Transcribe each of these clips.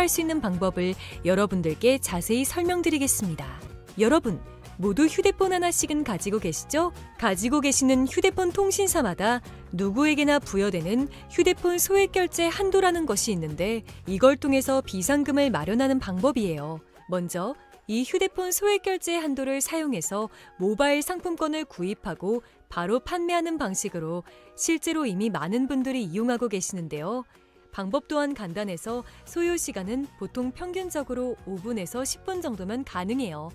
해결할 수 있는 방법을 여러분들께 자세히 설명드리겠습니다. 여러분, 모두 휴대폰 하나씩은 가지고 계시죠? 가지고 계시는 휴대폰 통신사마다 누구에게나 부여되는 휴대폰 소액결제 한도라는 것이 있는데 이걸 통해서 비상금을 마련하는 방법이에요. 먼저 이 휴대폰 소액결제 한도를 사용해서 모바일 상품권을 구입하고 바로 판매하는 방식으로 실제로 이미 많은 분들이 이용하고 계시는데요. 방법 또한 간단해서 소요 시간은 보통 평균적으로 5분에서 10분 정도면 가능해요.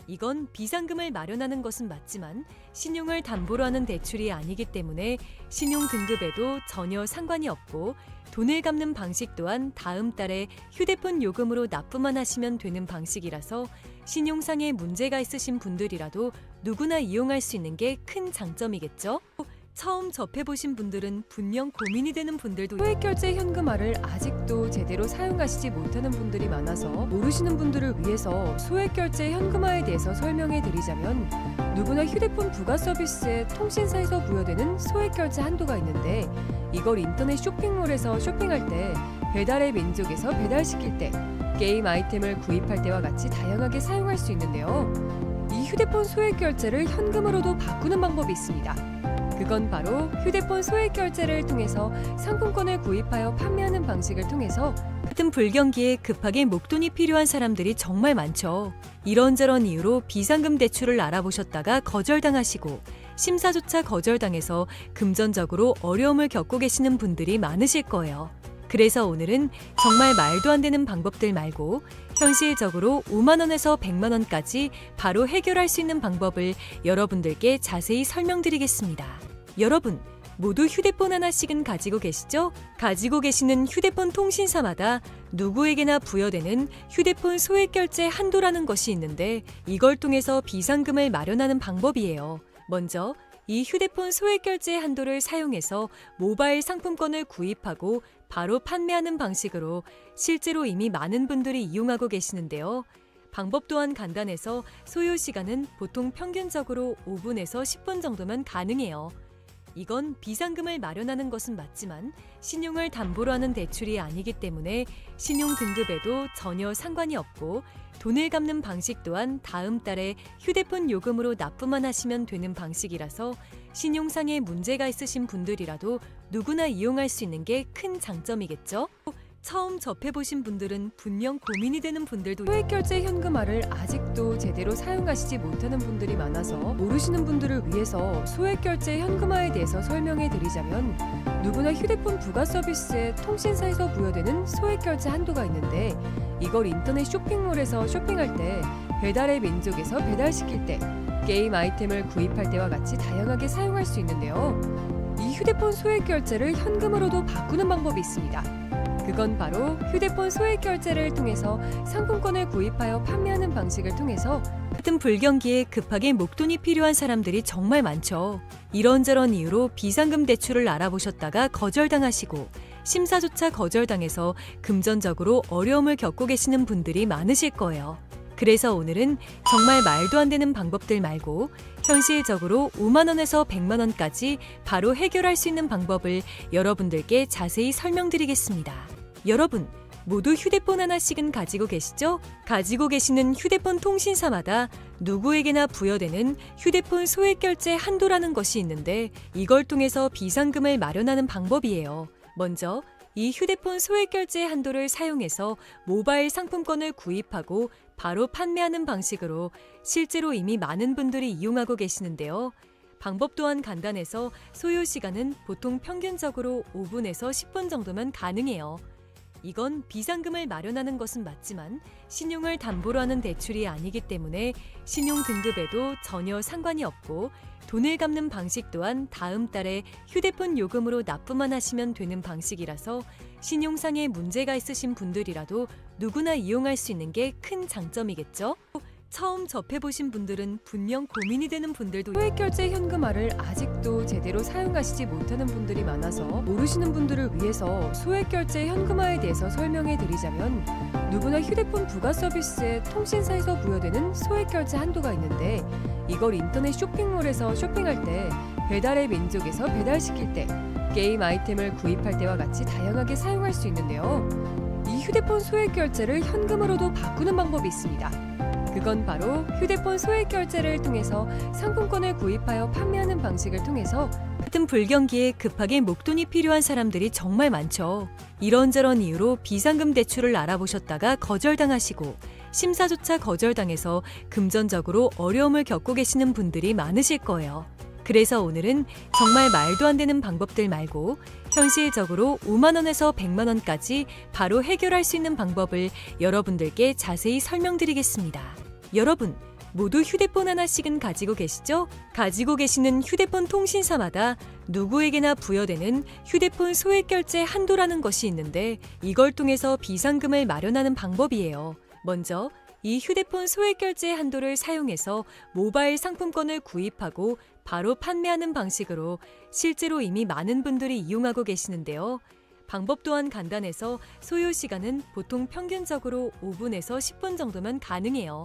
이건 비상금을 마련하는 것은 맞지만 신용을 담보로 하는 대출이 아니기 때문에 신용 등급에도 전혀 상관이 없고 돈을 갚는 방식 또한 다음 달에 휴대폰 요금으로 납부만 하시면 되는 방식이라서 신용상의 문제가 있으신 분들이라도 누구나 이용할 수 있는 게 큰 장점이겠죠? 처음 접해보신 분들은 분명 고민이 되는 분들도 소액결제 현금화를 아직도 제대로 사용하시지 못하는 분들이 많아서 모르시는 분들을 위해서 소액결제 현금화에 대해서 설명해 드리자면 누구나 휴대폰 부가 서비스에 통신사에서 부여되는 소액결제 한도가 있는데 이걸 인터넷 쇼핑몰에서 쇼핑할 때 배달의 민족에서 배달시킬 때 게임 아이템을 구입할 때와 같이 다양하게 사용할 수 있는데요. 이 휴대폰 소액결제를 현금으로도 바꾸는 방법이 있습니다. 그건 바로 휴대폰 소액결제를 통해서 상품권을 구입하여 판매하는 방식을 통해서 같은 불경기에 급하게 목돈이 필요한 사람들이 정말 많죠. 이런저런 이유로 비상금 대출을 알아보셨다가 거절당하시고 심사조차 거절당해서 금전적으로 어려움을 겪고 계시는 분들이 많으실 거예요. 그래서 오늘은 정말 말도 안 되는 방법들 말고 현실적으로 5만 원에서 100만 원까지 바로 해결할 수 있는 방법을 여러분들께 자세히 설명드리겠습니다. 여러분, 모두 휴대폰 하나씩은 가지고 계시죠? 가지고 계시는 휴대폰 통신사마다 누구에게나 부여되는 휴대폰 소액결제 한도라는 것이 있는데 이걸 통해서 비상금을 마련하는 방법이에요. 먼저 이 휴대폰 소액결제 한도를 사용해서 모바일 상품권을 구입하고 바로 판매하는 방식으로 실제로 이미 많은 분들이 이용하고 계시는데요. 방법 또한 간단해서 소요 시간은 보통 평균적으로 5분에서 10분 정도면 가능해요. 이건 비상금을 마련하는 것은 맞지만 신용을 담보로 하는 대출이 아니기 때문에 신용 등급에도 전혀 상관이 없고 돈을 갚는 방식 또한 다음 달에 휴대폰 요금으로 납부만 하시면 되는 방식이라서 신용상의 문제가 있으신 분들이라도 누구나 이용할 수 있는 게 큰 장점이겠죠? 처음 접해보신 분들은 분명 고민이 되는 분들도 소액결제 현금화를 아직도 제대로 사용하시지 못하는 분들이 많아서 모르시는 분들을 위해서 소액결제 현금화에 대해서 설명해 드리자면 누구나 휴대폰 부가 서비스에 통신사에서 부여되는 소액결제 한도가 있는데 이걸 인터넷 쇼핑몰에서 쇼핑할 때 배달의 민족에서 배달시킬 때 게임 아이템을 구입할 때와 같이 다양하게 사용할 수 있는데요. 이 휴대폰 소액결제를 현금으로도 바꾸는 방법이 있습니다. 그건 바로 휴대폰 소액결제를 통해서 상품권을 구입하여 판매하는 방식을 통해서 같은 불경기에 급하게 목돈이 필요한 사람들이 정말 많죠. 이런저런 이유로 비상금 대출을 알아보셨다가 거절당하시고 심사조차 거절당해서 금전적으로 어려움을 겪고 계시는 분들이 많으실 거예요. 그래서 오늘은 정말 말도 안 되는 방법들 말고 현실적으로 5만 원에서 100만 원까지 바로 해결할 수 있는 방법을 여러분들께 자세히 설명드리겠습니다. 여러분, 모두 휴대폰 하나씩은 가지고 계시죠? 가지고 계시는 휴대폰 통신사마다 누구에게나 부여되는 휴대폰 소액결제 한도라는 것이 있는데 이걸 통해서 비상금을 마련하는 방법이에요. 먼저 이 휴대폰 소액결제 한도를 사용해서 모바일 상품권을 구입하고 바로 판매하는 방식으로 실제로 이미 많은 분들이 이용하고 계시는데요. 방법 또한 간단해서 소요 시간은 보통 평균적으로 5분에서 10분 정도면 가능해요. 이건 비상금을 마련하는 것은 맞지만 신용을 담보로 하는 대출이 아니기 때문에 신용 등급에도 전혀 상관이 없고 돈을 갚는 방식 또한 다음 달에 휴대폰 요금으로 납부만 하시면 되는 방식이라서 신용상의 문제가 있으신 분들이라도 누구나 이용할 수 있는 게 큰 장점이겠죠? 처음 접해보신 분들은 분명 고민이 되는 분들도 소액결제 현금화를 아직도 제대로 사용하시지 못하는 분들이 많아서 모르시는 분들을 위해서 소액결제 현금화에 대해서 설명해 드리자면 누구나 휴대폰 부가 서비스에 통신사에서 부여되는 소액결제 한도가 있는데 이걸 인터넷 쇼핑몰에서 쇼핑할 때 배달의 민족에서 배달시킬 때 게임 아이템을 구입할 때와 같이 다양하게 사용할 수 있는데요. 이 휴대폰 소액 결제를 현금으로도 바꾸는 방법이 있습니다. 그건 바로 휴대폰 소액 결제를 통해서 상품권을 구입하여 판매하는 방식을 통해서 같은 불경기에 급하게 목돈이 필요한 사람들이 정말 많죠. 이런저런 이유로 비상금 대출을 알아보셨다가 거절당하시고 심사조차 거절당해서 금전적으로 어려움을 겪고 계시는 분들이 많으실 거예요. 그래서 오늘은 정말 말도 안 되는 방법들 말고 현실적으로 5만 원에서 100만 원까지 바로 해결할 수 있는 방법을 여러분들께 자세히 설명드리겠습니다. 여러분, 모두 휴대폰 하나씩은 가지고 계시죠? 가지고 계시는 휴대폰 통신사마다 누구에게나 부여되는 휴대폰 소액 결제 한도라는 것이 있는데 이걸 통해서 비상금을 마련하는 방법이에요. 먼저 이 휴대폰 소액 결제 한도를 사용해서 모바일 상품권을 구입하고 바로 판매하는 방식으로 실제로 이미 많은 분들이 이용하고 계시는데요. 방법 또한 간단해서 소요 시간은 보통 평균적으로 5분에서 10분 정도면 가능해요.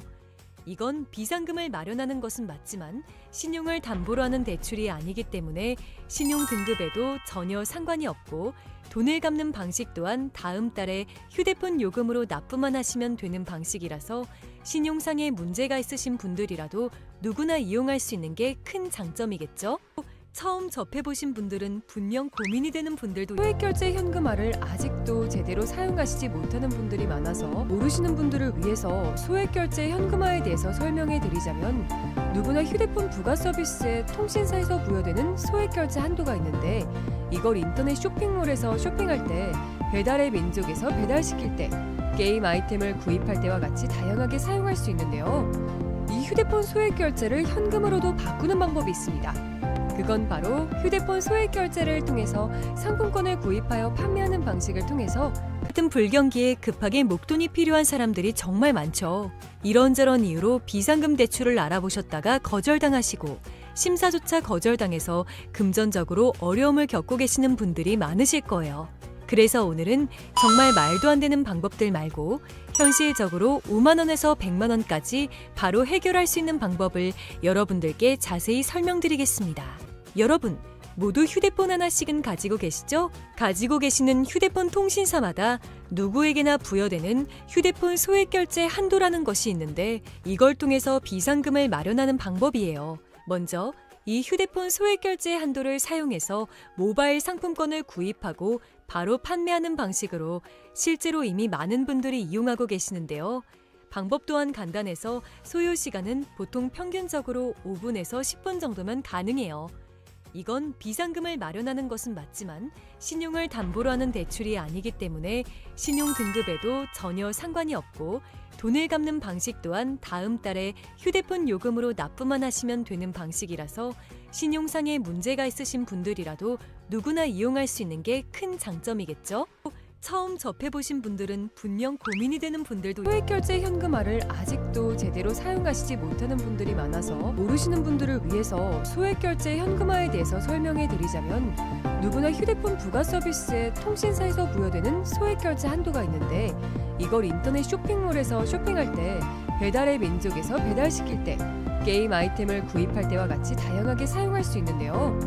이건 비상금을 마련하는 것은 맞지만 신용을 담보로 하는 대출이 아니기 때문에 신용 등급에도 전혀 상관이 없고 돈을 갚는 방식 또한 다음 달에 휴대폰 요금으로 납부만 하시면 되는 방식이라서 신용상에 문제가 있으신 분들이라도 누구나 이용할 수 있는 게 큰 장점이겠죠? 처음 접해보신 분들은 분명 고민이 되는 분들도 소액결제 현금화를 아직도 제대로 사용하시지 못하는 분들이 많아서 모르시는 분들을 위해서 소액결제 현금화에 대해서 설명해 드리자면 누구나 휴대폰 부가 서비스에 통신사에서 부여되는 소액결제 한도가 있는데 이걸 인터넷 쇼핑몰에서 쇼핑할 때 배달의 민족에서 배달시킬 때 게임 아이템을 구입할 때와 같이 다양하게 사용할 수 있는데요. 이 휴대폰 소액결제를 현금으로도 바꾸는 방법이 있습니다. 그건 바로 휴대폰 소액 결제를 통해서 상품권을 구입하여 판매하는 방식을 통해서 같은 불경기에 급하게 목돈이 필요한 사람들이 정말 많죠. 이런저런 이유로 비상금 대출을 알아보셨다가 거절당하시고 심사조차 거절당해서 금전적으로 어려움을 겪고 계시는 분들이 많으실 거예요. 그래서 오늘은 정말 말도 안 되는 방법들 말고 현실적으로 5만 원에서 100만 원까지 바로 해결할 수 있는 방법을 여러분들께 자세히 설명드리겠습니다. 여러분, 모두 휴대폰 하나씩은 가지고 계시죠? 가지고 계시는 휴대폰 통신사마다 누구에게나 부여되는 휴대폰 소액 결제 한도라는 것이 있는데 이걸 통해서 비상금을 마련하는 방법이에요. 먼저 이 휴대폰 소액 결제 한도를 사용해서 모바일 상품권을 구입하고 바로 판매하는 방식으로 실제로 이미 많은 분들이 이용하고 계시는데요. 방법 또한 간단해서 소요 시간은 보통 평균적으로 5분에서 10분 정도면 가능해요. 이건 비상금을 마련하는 것은 맞지만 신용을 담보로 하는 대출이 아니기 때문에 신용 등급에도 전혀 상관이 없고 돈을 갚는 방식 또한 다음 달에 휴대폰 요금으로 납부만 하시면 되는 방식이라서 신용상에 문제가 있으신 분들이라도 누구나 이용할 수 있는 게 큰 장점이겠죠? 처음 접해보신 분들은 분명 고민이 되는 분들도 소액결제 현금화를 아직도 제대로 사용하시지 못하는 분들이 많아서 모르시는 분들을 위해서 소액결제 현금화에 대해서 설명해 드리자면 누구나 휴대폰 부가 서비스에 통신사에서 부여되는 소액결제 한도가 있는데 이걸 인터넷 쇼핑몰에서 쇼핑할 때 배달의 민족에서 배달시킬 때 게임 아이템을 구입할 때와 같이 다양하게 사용할 수 있는데요.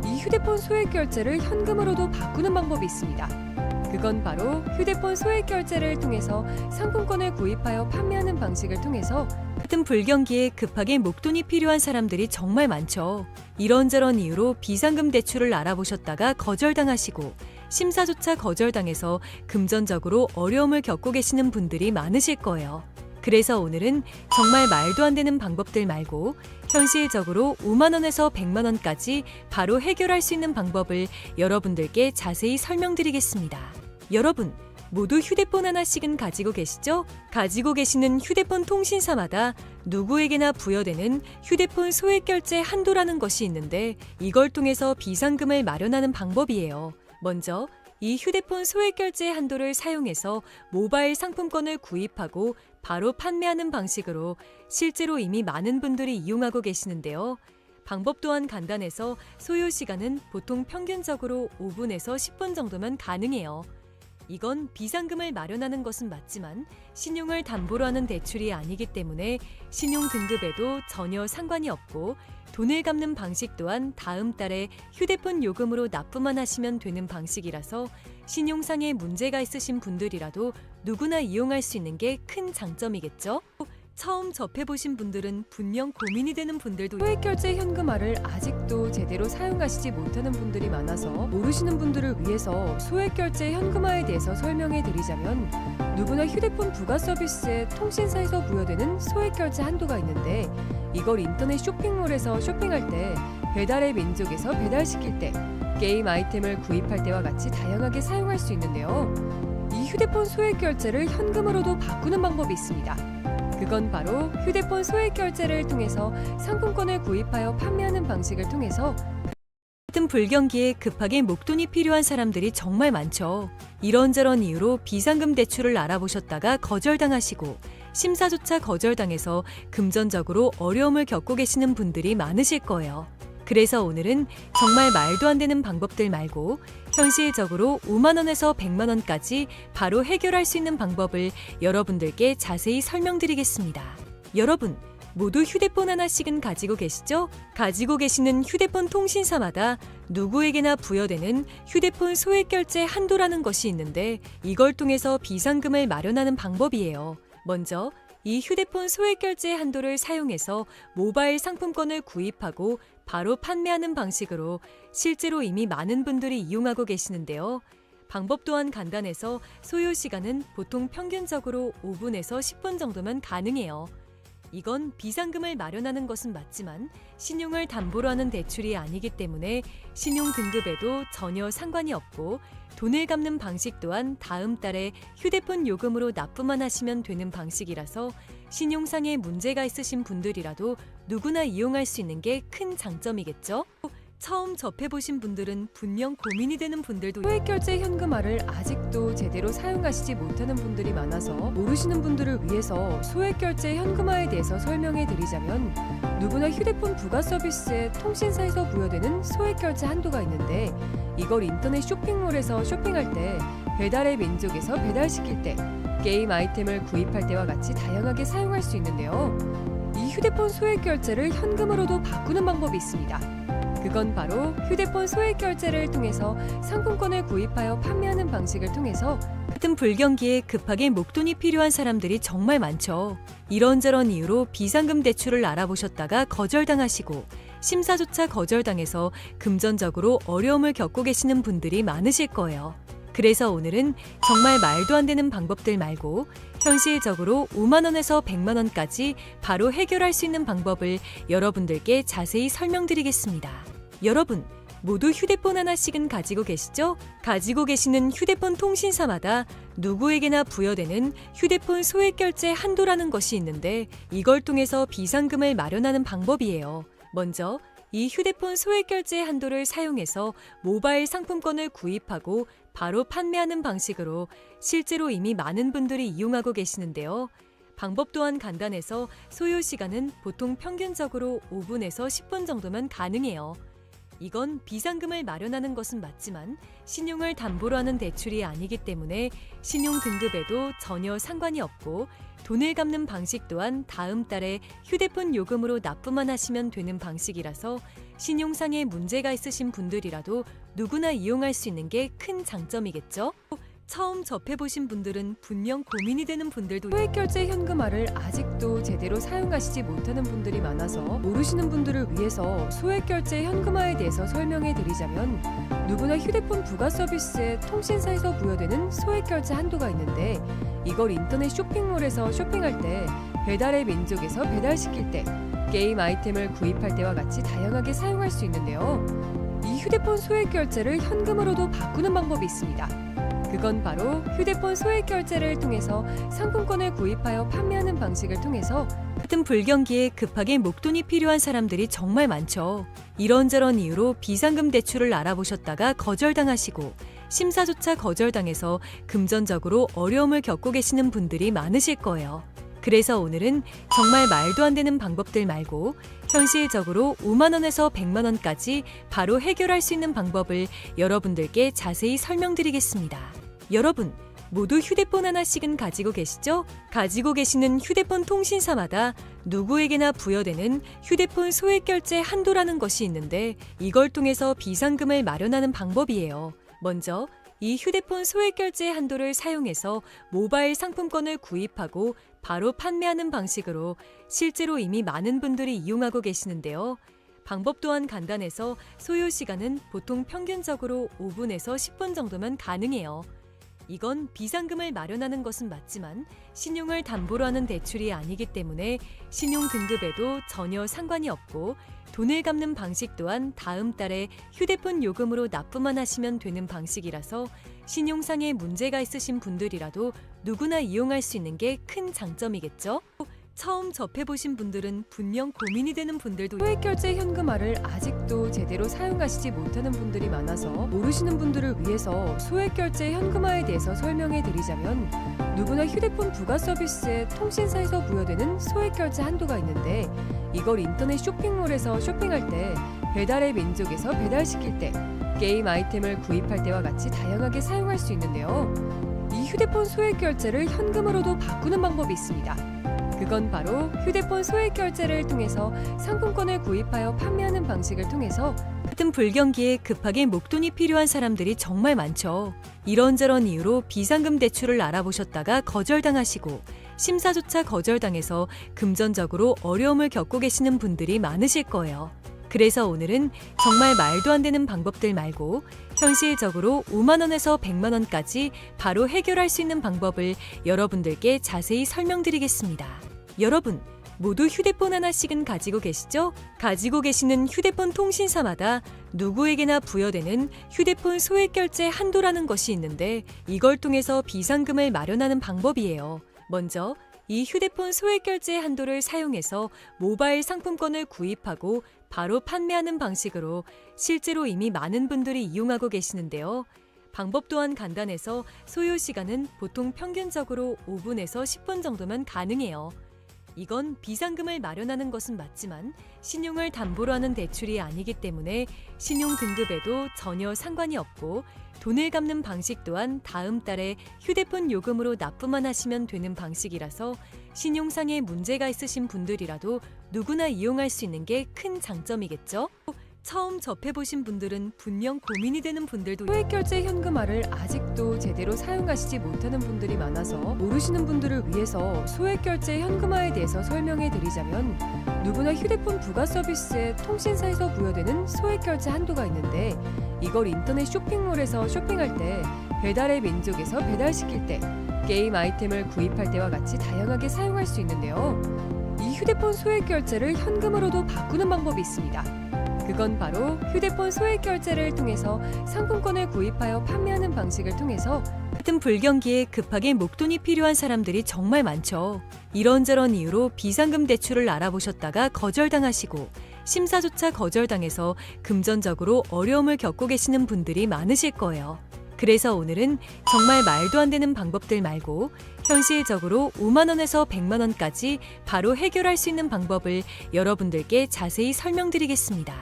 이 휴대폰 소액결제를 현금으로도 바꾸는 방법이 있습니다. 그건 바로 휴대폰 소액 결제를 통해서 상품권을 구입하여 판매하는 방식을 통해서 같은 불경기에 급하게 목돈이 필요한 사람들이 정말 많죠. 이런저런 이유로 비상금 대출을 알아보셨다가 거절당하시고 심사조차 거절당해서 금전적으로 어려움을 겪고 계시는 분들이 많으실 거예요. 그래서 오늘은 정말 말도 안 되는 방법들 말고 현실적으로 5만 원에서 100만 원까지 바로 해결할 수 있는 방법을 여러분들께 자세히 설명드리겠습니다. 여러분, 모두 휴대폰 하나씩은 가지고 계시죠? 가지고 계시는 휴대폰 통신사마다 누구에게나 부여되는 휴대폰 소액 결제 한도라는 것이 있는데 이걸 통해서 비상금을 마련하는 방법이에요. 먼저 이 휴대폰 소액 결제 한도를 사용해서 모바일 상품권을 구입하고 바로 판매하는 방식으로 실제로 이미 많은 분들이 이용하고 계시는데요. 방법 또한 간단해서 소요 시간은 보통 평균적으로 5분에서 10분 정도면 가능해요. 이건 비상금을 마련하는 것은 맞지만 신용을 담보로 하는 대출이 아니기 때문에 신용 등급에도 전혀 상관이 없고 돈을 갚는 방식 또한 다음 달에 휴대폰 요금으로 납부만 하시면 되는 방식이라서 신용상에 문제가 있으신 분들이라도 누구나 이용할 수 있는 게 큰 장점이겠죠? 처음 접해보신 분들은 분명 고민이 되는 분들도 소액결제 현금화를 아직도 제대로 사용하시지 못하는 분들이 많아서 모르시는 분들을 위해서 소액결제 현금화에 대해서 설명해 드리자면 누구나 휴대폰 부가 서비스에 통신사에서 부여되는 소액결제 한도가 있는데 이걸 인터넷 쇼핑몰에서 쇼핑할 때 배달의 민족에서 배달시킬 때 게임 아이템을 구입할 때와 같이 다양하게 사용할 수 있는데요. 이 휴대폰 소액결제를 현금으로도 바꾸는 방법이 있습니다. 그건 바로 휴대폰 소액결제를 통해서 상품권을 구입하여 판매하는 방식을 통해서 같은 불경기에 급하게 목돈이 필요한 사람들이 정말 많죠. 이런저런 이유로 비상금 대출을 알아보셨다가 거절당하시고 심사조차 거절당해서 금전적으로 어려움을 겪고 계시는 분들이 많으실 거예요. 그래서 오늘은 정말 말도 안 되는 방법들 말고 현실적으로 5만 원에서 100만 원까지 바로 해결할 수 있는 방법을 여러분들께 자세히 설명드리겠습니다. 여러분, 모두 휴대폰 하나씩은 가지고 계시죠? 가지고 계시는 휴대폰 통신사마다 누구에게나 부여되는 휴대폰 소액결제 한도라는 것이 있는데 이걸 통해서 비상금을 마련하는 방법이에요. 먼저 이 휴대폰 소액결제 한도를 사용해서 모바일 상품권을 구입하고 바로 판매하는 방식으로 실제로 이미 많은 분들이 이용하고 계시는데요. 방법 또한 간단해서 소요 시간은 보통 평균적으로 5분에서 10분 정도면 가능해요. 이건 비상금을 마련하는 것은 맞지만 신용을 담보로 하는 대출이 아니기 때문에 신용 등급에도 전혀 상관이 없고 돈을 갚는 방식 또한 다음 달에 휴대폰 요금으로 납부만 하시면 되는 방식이라서 신용상에 문제가 있으신 분들이라도 누구나 이용할 수 있는 게 큰 장점이겠죠? 처음 접해보신 분들은 분명 고민이 되는 분들도 소액결제 현금화를 아직도 제대로 사용하시지 못하는 분들이 많아서 모르시는 분들을 위해서 소액결제 현금화에 대해서 설명해 드리자면 누구나 휴대폰 부가 서비스에 통신사에서 부여되는 소액결제 한도가 있는데 이걸 인터넷 쇼핑몰에서 쇼핑할 때 배달의 민족에서 배달시킬 때 게임 아이템을 구입할 때와 같이 다양하게 사용할 수 있는데요. 이 휴대폰 소액결제를 현금으로도 바꾸는 방법이 있습니다. 그건 바로 휴대폰 소액결제를 통해서 상품권을 구입하여 판매하는 방식을 통해서 같은 불경기에 급하게 목돈이 필요한 사람들이 정말 많죠. 이런저런 이유로 비상금 대출을 알아보셨다가 거절당하시고 심사조차 거절당해서 금전적으로 어려움을 겪고 계시는 분들이 많으실 거예요. 그래서 오늘은 정말 말도 안 되는 방법들 말고 현실적으로 5만 원에서 100만 원까지 바로 해결할 수 있는 방법을 여러분들께 자세히 설명드리겠습니다. 여러분, 모두 휴대폰 하나씩은 가지고 계시죠? 가지고 계시는 휴대폰 통신사마다 누구에게나 부여되는 휴대폰 소액결제 한도라는 것이 있는데 이걸 통해서 비상금을 마련하는 방법이에요. 먼저 이 휴대폰 소액결제 한도를 사용해서 모바일 상품권을 구입하고 바로 판매하는 방식으로 실제로 이미 많은 분들이 이용하고 계시는데요. 방법 또한 간단해서 소요 시간은 보통 평균적으로 5분에서 10분 정도면 가능해요. 이건 비상금을 마련하는 것은 맞지만 신용을 담보로 하는 대출이 아니기 때문에 신용 등급에도 전혀 상관이 없고 돈을 갚는 방식 또한 다음 달에 휴대폰 요금으로 납부만 하시면 되는 방식이라서 신용상에 문제가 있으신 분들이라도 누구나 이용할 수 있는 게 큰 장점이겠죠? 처음 접해보신 분들은 분명 고민이 되는 분들도 소액결제 현금화를 아직도 제대로 사용하시지 못하는 분들이 많아서 모르시는 분들을 위해서 소액결제 현금화에 대해서 설명해 드리자면 누구나 휴대폰 부가 서비스에 통신사에서 부여되는 소액결제 한도가 있는데 이걸 인터넷 쇼핑몰에서 쇼핑할 때 배달의 민족에서 배달시킬 때 게임 아이템을 구입할 때와 같이 다양하게 사용할 수 있는데요. 이 휴대폰 소액결제를 현금으로도 바꾸는 방법이 있습니다. 그건 바로 휴대폰 소액결제를 통해서 상품권을 구입하여 판매하는 방식을 통해서 같은 불경기에 급하게 목돈이 필요한 사람들이 정말 많죠. 이런저런 이유로 비상금 대출을 알아보셨다가 거절당하시고 심사조차 거절당해서 금전적으로 어려움을 겪고 계시는 분들이 많으실 거예요. 그래서 오늘은 정말 말도 안 되는 방법들 말고 현실적으로 5만 원에서 100만 원까지 바로 해결할 수 있는 방법을 여러분들께 자세히 설명드리겠습니다. 여러분, 모두 휴대폰 하나씩은 가지고 계시죠? 가지고 계시는 휴대폰 통신사마다 누구에게나 부여되는 휴대폰 소액결제 한도라는 것이 있는데 이걸 통해서 비상금을 마련하는 방법이에요. 먼저 이 휴대폰 소액결제 한도를 사용해서 모바일 상품권을 구입하고 바로 판매하는 방식으로 실제로 이미 많은 분들이 이용하고 계시는데요. 방법 또한 간단해서 소요 시간은 보통 평균적으로 5분에서 10분 정도면 가능해요. 이건 비상금을 마련하는 것은 맞지만 신용을 담보로 하는 대출이 아니기 때문에 신용 등급에도 전혀 상관이 없고 돈을 갚는 방식 또한 다음 달에 휴대폰 요금으로 납부만 하시면 되는 방식이라서 신용상에 문제가 있으신 분들이라도 누구나 이용할 수 있는 게 큰 장점이겠죠? 처음 접해보신 분들은 분명 고민이 되는 분들도 소액결제 현금화를 아직도 제대로 사용하시지 못하는 분들이 많아서 모르시는 분들을 위해서 소액결제 현금화에 대해서 설명해 드리자면 누구나 휴대폰 부가 서비스에 통신사에서 부여되는 소액결제 한도가 있는데 이걸 인터넷 쇼핑몰에서 쇼핑할 때 배달의 민족에서 배달시킬 때 게임 아이템을 구입할 때와 같이 다양하게 사용할 수 있는데요. 이 휴대폰 소액결제를 현금으로도 바꾸는 방법이 있습니다. 그건 바로 휴대폰 소액결제를 통해서 상품권을 구입하여 판매하는 방식을 통해서 같은 불경기에 급하게 목돈이 필요한 사람들이 정말 많죠. 이런저런 이유로 비상금 대출을 알아보셨다가 거절당하시고 심사조차 거절당해서 금전적으로 어려움을 겪고 계시는 분들이 많으실 거예요. 그래서 오늘은 정말 말도 안 되는 방법들 말고 현실적으로 5만 원에서 100만 원까지 바로 해결할 수 있는 방법을 여러분들께 자세히 설명드리겠습니다. 여러분, 모두 휴대폰 하나씩은 가지고 계시죠? 가지고 계시는 휴대폰 통신사마다 누구에게나 부여되는 휴대폰 소액결제 한도라는 것이 있는데 이걸 통해서 비상금을 마련하는 방법이에요. 먼저 이 휴대폰 소액결제 한도를 사용해서 모바일 상품권을 구입하고 바로 판매하는 방식으로 실제로 이미 많은 분들이 이용하고 계시는데요. 방법 또한 간단해서 소요 시간은 보통 평균적으로 5분에서 10분 정도면 가능해요. 이건 비상금을 마련하는 것은 맞지만 신용을 담보로 하는 대출이 아니기 때문에 신용 등급에도 전혀 상관이 없고 돈을 갚는 방식 또한 다음 달에 휴대폰 요금으로 납부만 하시면 되는 방식이라서 신용상에 문제가 있으신 분들이라도 누구나 이용할 수 있는 게 큰 장점이겠죠? 처음 접해보신 분들은 분명 고민이 되는 분들도 소액결제 현금화를 아직도 제대로 사용하시지 못하는 분들이 많아서 모르시는 분들을 위해서 소액결제 현금화에 대해서 설명해 드리자면 누구나 휴대폰 부가 서비스에 통신사에서 부여되는 소액결제 한도가 있는데 이걸 인터넷 쇼핑몰에서 쇼핑할 때 배달의 민족에서 배달시킬 때 게임 아이템을 구입할 때와 같이 다양하게 사용할 수 있는데요. 이 휴대폰 소액결제를 현금으로도 바꾸는 방법이 있습니다. 그건 바로 휴대폰 소액결제를 통해서 상품권을 구입하여 판매하는 방식을 통해서 같은 불경기에 급하게 목돈이 필요한 사람들이 정말 많죠. 이런저런 이유로 비상금 대출을 알아보셨다가 거절당하시고 심사조차 거절당해서 금전적으로 어려움을 겪고 계시는 분들이 많으실 거예요. 그래서 오늘은 정말 말도 안 되는 방법들 말고 현실적으로 5만 원에서 100만 원까지 바로 해결할 수 있는 방법을 여러분들께 자세히 설명드리겠습니다.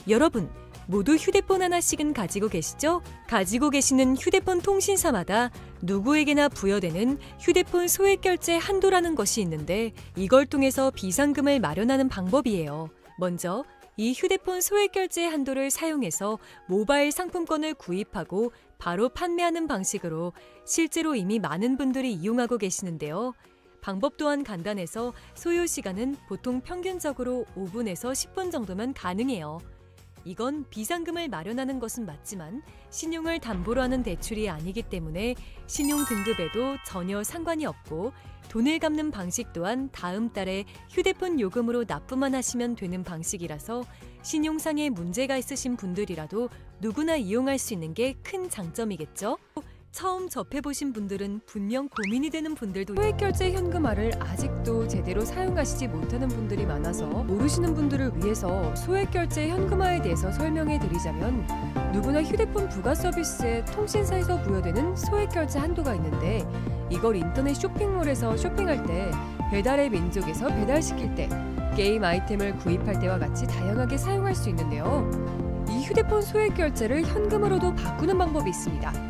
여러분, 모두 휴대폰 하나씩은 가지고 계시죠? 가지고 계시는 휴대폰 통신사마다 누구에게나 부여되는 휴대폰 소액결제 한도라는 것이 있는데 이걸 통해서 비상금을 마련하는 방법이에요. 먼저 이 휴대폰 소액결제 한도를 사용해서 모바일 상품권을 구입하고 바로 판매하는 방식으로 실제로 이미 많은 분들이 이용하고 계시는데요. 방법 또한 간단해서 소요 시간은 보통 평균적으로 5분에서 10분 정도면 가능해요. 이건 비상금을 마련하는 것은 맞지만 신용을 담보로 하는 대출이 아니기 때문에 신용 등급에도 전혀 상관이 없고 돈을 갚는 방식 또한 다음 달에 휴대폰 요금으로 납부만 하시면 되는 방식이라서 신용상에 문제가 있으신 분들이라도 누구나 이용할 수 있는 게 큰 장점이겠죠? 처음 접해보신 분들은 분명 고민이 되는 분들도 소액결제 현금화를 아직도 제대로 사용하시지 못하는 분들이 많아서 모르시는 분들을 위해서 소액결제 현금화에 대해서 설명해 드리자면 누구나 휴대폰 부가 서비스에 통신사에서 부여되는 소액결제 한도가 있는데 이걸 인터넷 쇼핑몰에서 쇼핑할 때 배달의 민족에서 배달시킬 때 게임 아이템을 구입할 때와 같이 다양하게 사용할 수 있는데요. 이 휴대폰 소액결제를 현금으로도 바꾸는 방법이 있습니다.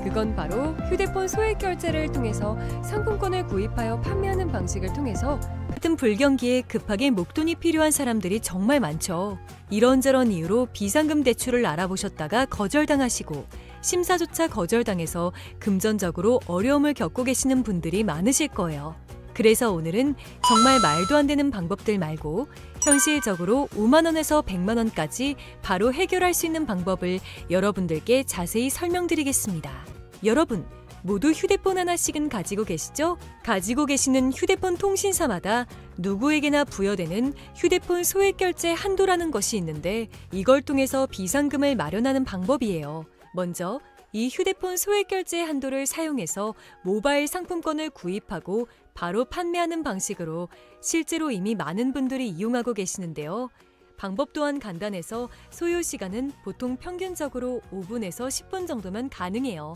그건 바로 휴대폰 소액 결제를 통해서 상품권을 구입하여 판매하는 방식을 통해서 같은 불경기에 급하게 목돈이 필요한 사람들이 정말 많죠. 이런저런 이유로 비상금 대출을 알아보셨다가 거절당하시고 심사조차 거절당해서 금전적으로 어려움을 겪고 계시는 분들이 많으실 거예요. 그래서 오늘은 정말 말도 안 되는 방법들 말고 현실적으로 5만 원에서 100만 원까지 바로 해결할 수 있는 방법을 여러분들께 자세히 설명드리겠습니다. 여러분, 모두 휴대폰 하나씩은 가지고 계시죠? 가지고 계시는 휴대폰 통신사마다 누구에게나 부여되는 휴대폰 소액 결제 한도라는 것이 있는데 이걸 통해서 비상금을 마련하는 방법이에요. 먼저 이 휴대폰 소액 결제 한도를 사용해서 모바일 상품권을 구입하고 바로 판매하는 방식으로 실제로 이미 많은 분들이 이용하고 계시는데요. 방법 또한 간단해서 소요 시간은 보통 평균적으로 5분에서 10분 정도면 가능해요.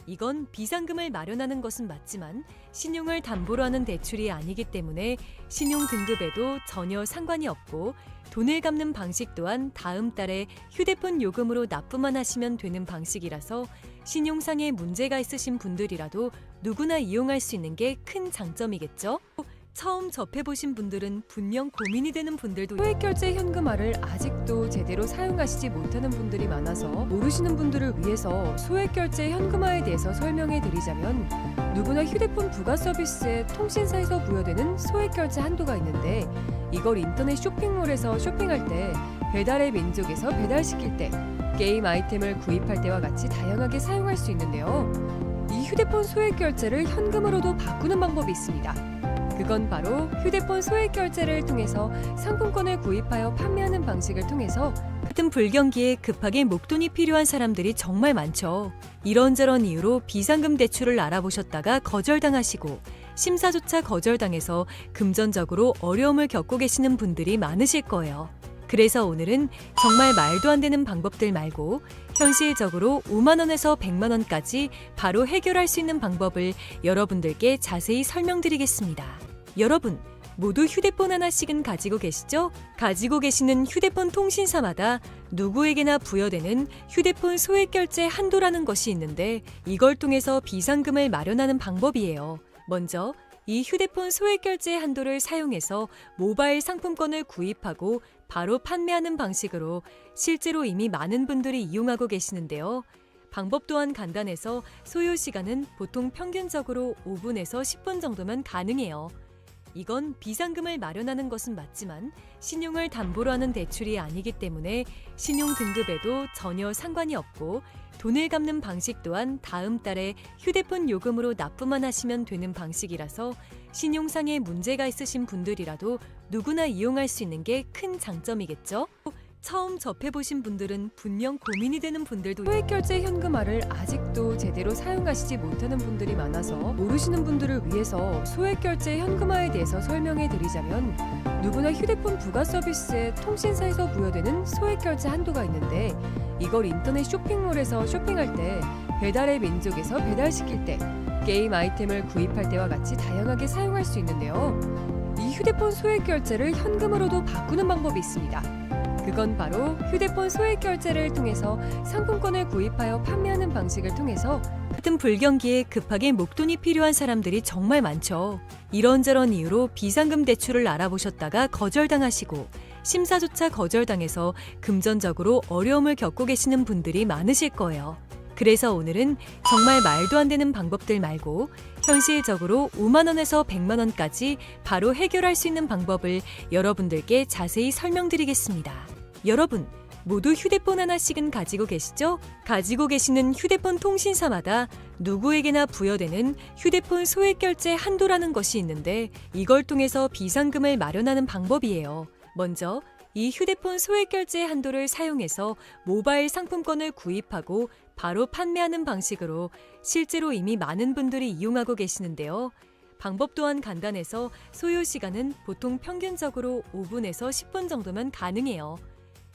이건 비상금을 마련하는 것은 맞지만 신용을 담보로 하는 대출이 아니기 때문에 신용 등급에도 전혀 상관이 없고 돈을 갚는 방식 또한 다음 달에 휴대폰 요금으로 납부만 하시면 되는 방식이라서 신용상에 문제가 있으신 분들이라도 누구나 이용할 수 있는 게 큰 장점이겠죠? 처음 접해보신 분들은 분명 고민이 되는 분들도 소액결제 현금화를 아직도 제대로 사용하시지 못하는 분들이 많아서 모르시는 분들을 위해서 소액결제 현금화에 대해서 설명해 드리자면 누구나 휴대폰 부가 서비스에 통신사에서 부여되는 소액결제 한도가 있는데 이걸 인터넷 쇼핑몰에서 쇼핑할 때 배달의 민족에서 배달시킬 때 게임 아이템을 구입할 때와 같이 다양하게 사용할 수 있는데요. 이 휴대폰 소액결제를 현금으로도 바꾸는 방법이 있습니다. 그건 바로 휴대폰 소액 결제를 통해서 상품권을 구입하여 판매하는 방식을 통해서 같은 불경기에 급하게 목돈이 필요한 사람들이 정말 많죠. 이런저런 이유로 비상금 대출을 알아보셨다가 거절당하시고 심사조차 거절당해서 금전적으로 어려움을 겪고 계시는 분들이 많으실 거예요. 그래서 오늘은 정말 말도 안 되는 방법들 말고 현실적으로 5만 원에서 100만 원까지 바로 해결할 수 있는 방법을 여러분들께 자세히 설명드리겠습니다. 여러분, 모두 휴대폰 하나씩은 가지고 계시죠? 가지고 계시는 휴대폰 통신사마다 누구에게나 부여되는 휴대폰 소액 결제 한도라는 것이 있는데 이걸 통해서 비상금을 마련하는 방법이에요. 먼저 이 휴대폰 소액 결제 한도를 사용해서 모바일 상품권을 구입하고 바로 판매하는 방식으로 실제로 이미 많은 분들이 이용하고 계시는데요. 방법 또한 간단해서 소요 시간은 보통 평균적으로 5분에서 10분 정도면 가능해요. 이건 비상금을 마련하는 것은 맞지만 신용을 담보로 하는 대출이 아니기 때문에 신용 등급에도 전혀 상관이 없고 돈을 갚는 방식 또한 다음 달에 휴대폰 요금으로 납부만 하시면 되는 방식이라서 신용상에 문제가 있으신 분들이라도 누구나 이용할 수 있는 게 큰 장점이겠죠? 처음 접해보신 분들은 분명 고민이 되는 분들도 소액결제 현금화를 아직도 제대로 사용하시지 못하는 분들이 많아서 모르시는 분들을 위해서 소액결제 현금화에 대해서 설명해 드리자면 누구나 휴대폰 부가 서비스에 통신사에서 부여되는 소액결제 한도가 있는데 이걸 인터넷 쇼핑몰에서 쇼핑할 때 배달의 민족에서 배달시킬 때 게임 아이템을 구입할 때와 같이 다양하게 사용할 수 있는데요. 이 휴대폰 소액결제를 현금으로도 바꾸는 방법이 있습니다. 그건 바로 휴대폰 소액 결제를 통해서 상품권을 구입하여 판매하는 방식을 통해서 같은 불경기에 급하게 목돈이 필요한 사람들이 정말 많죠. 이런저런 이유로 비상금 대출을 알아보셨다가 거절당하시고 심사조차 거절당해서 금전적으로 어려움을 겪고 계시는 분들이 많으실 거예요. 그래서 오늘은 정말 말도 안 되는 방법들 말고 현실적으로 5만 원에서 100만 원까지 바로 해결할 수 있는 방법을 여러분들께 자세히 설명드리겠습니다. 여러분, 모두 휴대폰 하나씩은 가지고 계시죠? 가지고 계시는 휴대폰 통신사마다 누구에게나 부여되는 휴대폰 소액 결제 한도라는 것이 있는데 이걸 통해서 비상금을 마련하는 방법이에요. 먼저 이 휴대폰 소액 결제 한도를 사용해서 모바일 상품권을 구입하고 바로 판매하는 방식으로 실제로 이미 많은 분들이 이용하고 계시는데요. 방법 또한 간단해서 소요 시간은 보통 평균적으로 5분에서 10분 정도면 가능해요.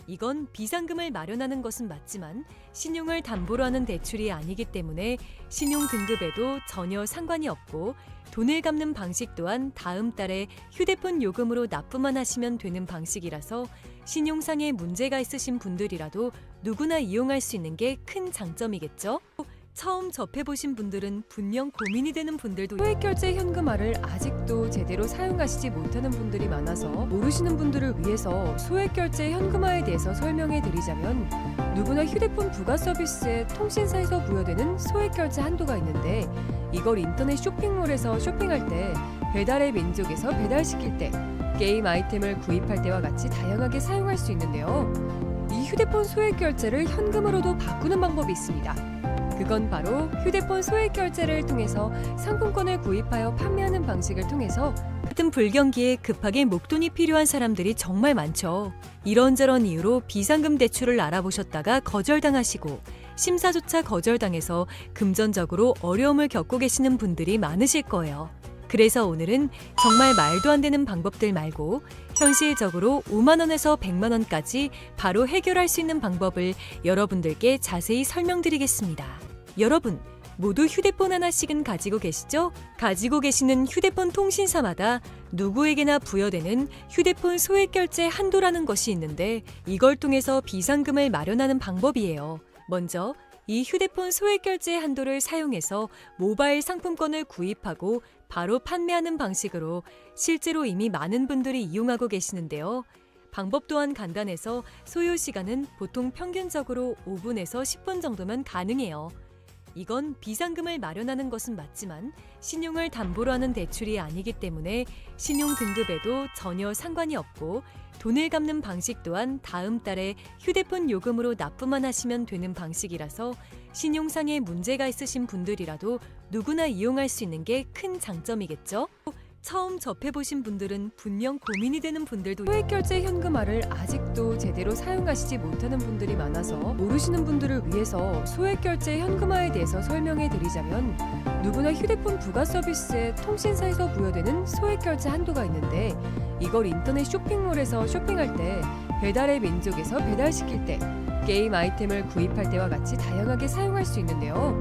이건 비상금을 마련하는 것은 맞지만 신용을 담보로 하는 대출이 아니기 때문에 신용 등급에도 전혀 상관이 없고 돈을 갚는 방식 또한 다음 달에 휴대폰 요금으로 납부만 하시면 되는 방식이라서 신용상에 문제가 있으신 분들이라도 누구나 이용할 수 있는 게 큰 장점이겠죠? 처음 접해보신 분들은 분명 고민이 되는 분들도 소액결제 현금화를 아직도 제대로 사용하시지 못하는 분들이 많아서 모르시는 분들을 위해서 소액결제 현금화에 대해서 설명해 드리자면 누구나 휴대폰 부가 서비스에 통신사에서 부여되는 소액결제 한도가 있는데 이걸 인터넷 쇼핑몰에서 쇼핑할 때 배달의 민족에서 배달시킬 때 게임 아이템을 구입할 때와 같이 다양하게 사용할 수 있는데요. 이 휴대폰 소액결제를 현금으로도 바꾸는 방법이 있습니다. 그건 바로 휴대폰 소액결제를 통해서 상품권을 구입하여 판매하는 방식을 통해서 같은 불경기에 급하게 목돈이 필요한 사람들이 정말 많죠. 이런저런 이유로 비상금 대출을 알아보셨다가 거절당하시고 심사조차 거절당해서 금전적으로 어려움을 겪고 계시는 분들이 많으실 거예요. 그래서 오늘은 정말 말도 안 되는 방법들 말고 현실적으로 5만 원에서 100만 원까지 바로 해결할 수 있는 방법을 여러분들께 자세히 설명드리겠습니다. 여러분, 모두 휴대폰 하나씩은 가지고 계시죠? 가지고 계시는 휴대폰 통신사마다 누구에게나 부여되는 휴대폰 소액결제 한도라는 것이 있는데 이걸 통해서 비상금을 마련하는 방법이에요. 먼저 이 휴대폰 소액결제 한도를 사용해서 모바일 상품권을 구입하고 바로 판매하는 방식으로 실제로 이미 많은 분들이 이용하고 계시는데요. 방법 또한 간단해서 소요 시간은 보통 평균적으로 5분에서 10분 정도면 가능해요. 이건 비상금을 마련하는 것은 맞지만 신용을 담보로 하는 대출이 아니기 때문에 신용 등급에도 전혀 상관이 없고 돈을 갚는 방식 또한 다음 달에 휴대폰 요금으로 납부만 하시면 되는 방식이라서 신용상의 문제가 있으신 분들이라도 누구나 이용할 수 있는 게 큰 장점이겠죠? 처음 접해보신 분들은 분명 고민이 되는 분들도 소액결제 현금화를 아직도 제대로 사용하시지 못하는 분들이 많아서 모르시는 분들을 위해서 소액결제 현금화에 대해서 설명해 드리자면 누구나 휴대폰 부가 서비스에 통신사에서 부여되는 소액결제 한도가 있는데 이걸 인터넷 쇼핑몰에서 쇼핑할 때 배달의 민족에서 배달시킬 때 게임 아이템을 구입할 때와 같이 다양하게 사용할 수 있는데요.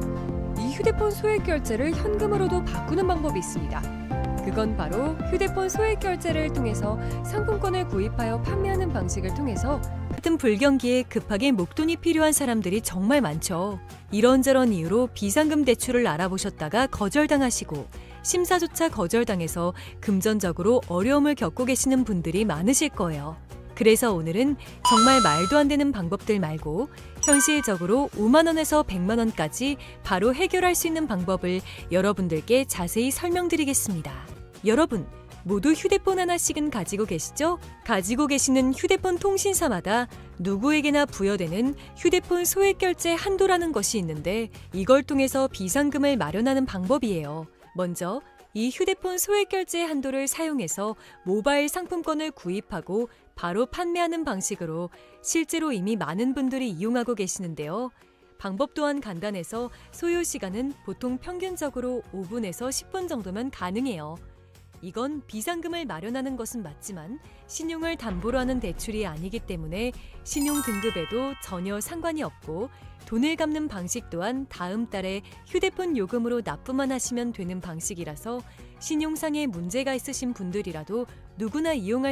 이 휴대폰 소액결제를 현금으로도 바꾸는 방법이 있습니다. 그건 바로 휴대폰 소액결제를 통해서 상품권을 구입하여 판매하는 방식을 통해서 같은 불경기에 급하게 목돈이 필요한 사람들이 정말 많죠. 이런저런 이유로 비상금 대출을 알아보셨다가 거절당하시고 심사조차 거절당해서 금전적으로 어려움을 겪고 계시는 분들이 많으실 거예요. 그래서 오늘은 정말 말도 안 되는 방법들 말고 현실적으로 5만 원에서 100만 원까지 바로 해결할 수 있는 방법을 여러분들께 자세히 설명드리겠습니다. 여러분, 모두 휴대폰 하나씩은 가지고 계시죠? 가지고 계시는 휴대폰 통신사마다 누구에게나 부여되는 휴대폰 소액결제 한도라는 것이 있는데 이걸 통해서 비상금을 마련하는 방법이에요. 먼저 이 휴대폰 소액결제 한도를 사용해서 모바일 상품권을 구입하고 바로 판매하는 방식으로 실제로 이미 많은 분들이 이용하고 계시는데요. 방법 또한 간단해서 소요 시간은 보통 평균적으로 5분에서 10분 정도면 가능해요. 이건 비상금을 마련하는 것은 맞지만 신용을 담보로 하는 대출이 아니기 때문에 신용 등급에도 전혀 상관이 없고 돈을 갚는 방식 또한 다음 달에 휴대폰 요금으로 납부만 하시면 되는 방식이라서 신용상의 문제가 있으신 분들이라도 누구나 이용할